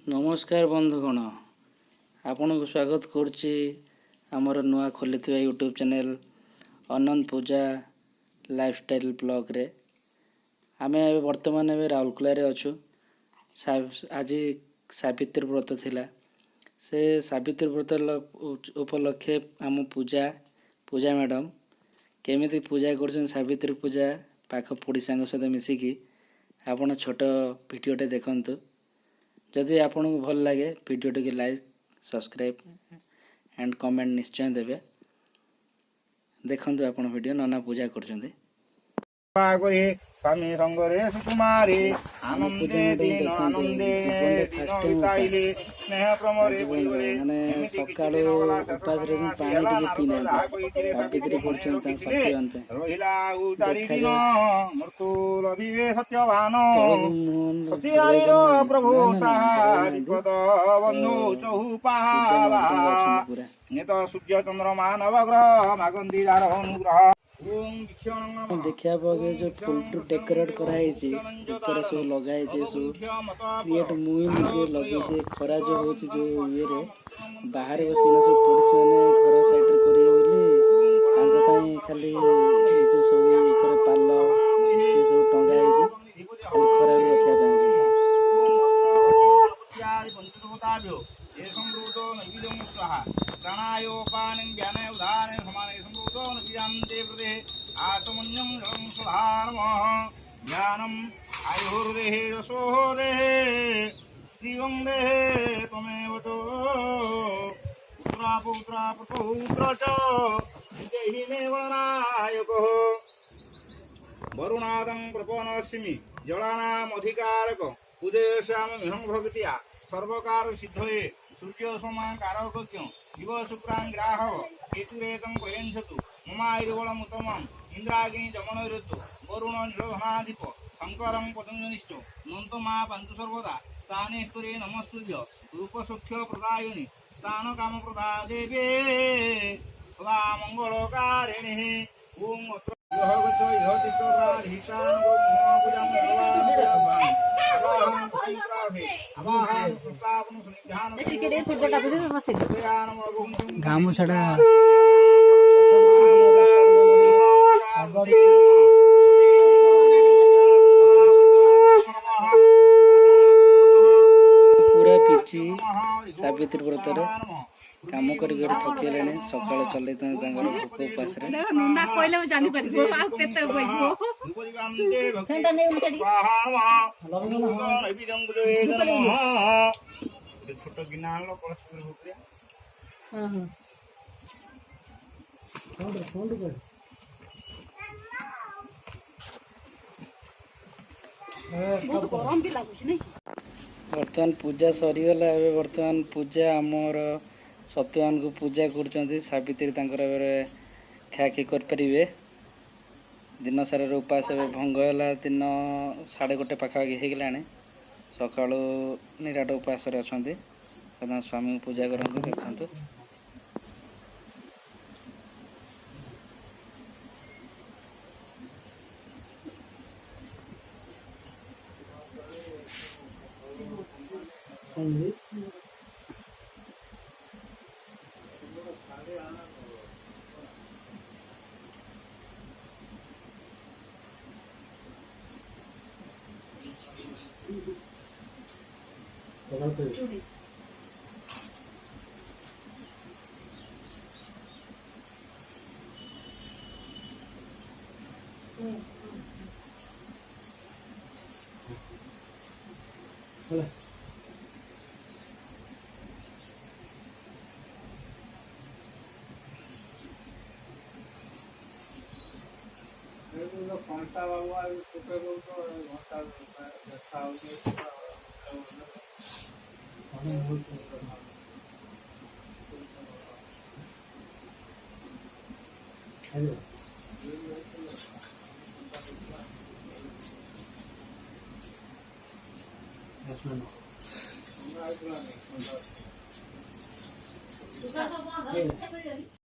नमस्कार बंधुगण आपन को स्वागत करुच्ची आमर नुआ खोली यूट्यूब चैनल अनंत पूजा लाइफस्टाइल ब्लॉग रे आमे वर्तमान राउरकेला रे अच्छु। आज सावित्री व्रत थिला से सावित्री व्रत उपलक्षे आम पूजा मैडम केमिति पूजा कर सावित्री पूजा पाख पड़ोसा सहित मिसिकी आपन छोट भिडियोटे देखंतु। जदि आपन को भल लगे video T like subscribe and comment निश्चय देवे। देखंतु आपन वीडियो नना पूजा करछन्ते स्वामी संगरे सुकुमारी आनंदे दिन आनंदे दिन बिताइले स्नेह प्रमरे बुलरे माने सकाळ उपास रे पानी टिके पीना सावित्री करछन ता सत्यवान पे रोहिला उतारी दिन मृत्यु रविवे सत्यवान सत्यनारायण प्रभु सहाय पद बंधु चौपावा नेत सूर्य चंद्रमा नवग्रह मागंदी दार अनुग्रह देखा पगे जो फुल टू डेकोरेट कराई ऊपर सब लगाई सब क्रिएट मुई निजे लगे खरा जो हो जो ये रे बाहर बसिना सब पड़ोसी मैंने घर साइड रे करिए खाली जो सब ऊपर पाल ये सब टंगा खाली खरा रखा प्राणायोपानं ज्ञाने उदाने समाने समृद्धो नवियांते प्रदे आत्मन्यं जलं सुधानमः ज्ञानम् आयुर्देहे रसोदेहे श्रीवं देहे त्वमेव च पुत्रा पुत्र च देहि मे वरनायकः वरुणादं प्रपन्नस्मि जलानाम् अधिकारक पूजयामि भक्त्या सर्वकार सिद्धये सूर्य समान कारक शिव शुक्रांग्राह केतुरेतं प्रयंसतु ममायुर्बलमुत्तमम् इंद्राग्नि जमनैरतु वरुण निरोधनाधिप शंकरं पतंजनिश्च नन्तु मा पन्तु सर्वदा स्थाने स्तुरे नमस्तुभ्य रूपसुख्य प्रदायिनि स्थान काम प्रदा देवे सदा मंगलकारिणी ओम गामुछड़ा पूरा पिची सावित्री व्रत काम कर थकिले सकाल चल भोक उपास छोट गिना बर्तमान पूजा सरीगला बर्तमान पूजा आमर सत्यवान को पूजा कर सावित्री खाखी करें दिन सारा उपास भंग है दिन 1:30 पाखापाखि होगला सका निराट उपास अच्छा स्वामी पूजा करते देखते घंटा बाबा घंटा देखा Yes,